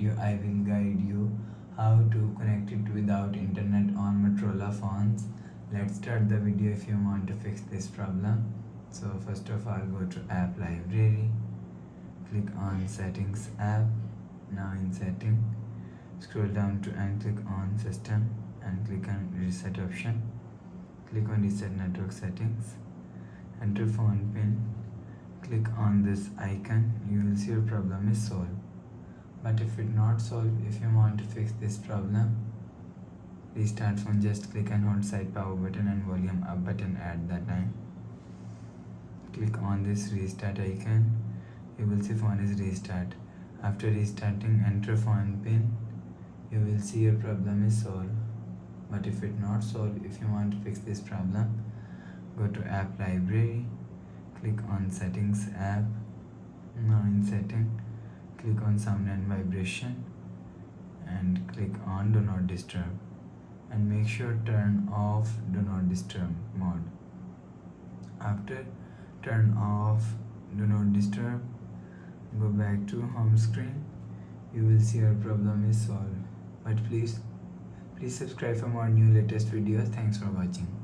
video I will guide you how to connect it without internet on Motorola phones. Let's start the video if you want to fix this problem. So first of all, go to app library, click on settings app. Now in setting, scroll down to and click on system and click on reset option. Click on reset network settings, enter phone pin, click on this icon. You will see your problem is solved. But if it not solved, if you want to fix this problem, restart phone, just click and hold side power button and volume up button at that time. Click on this restart icon. You will see phone is restart. After restarting, enter phone pin. You will see your problem is solved. But if it not solved, if you want to fix this problem, go to app library, click on settings app. Now in setting, click on sound and vibration and click on do not disturb, and make sure turn off do not disturb mode. After turn off do not disturb, go back to home screen. You will see your problem is solved. But please subscribe for more new latest videos. Thanks for watching.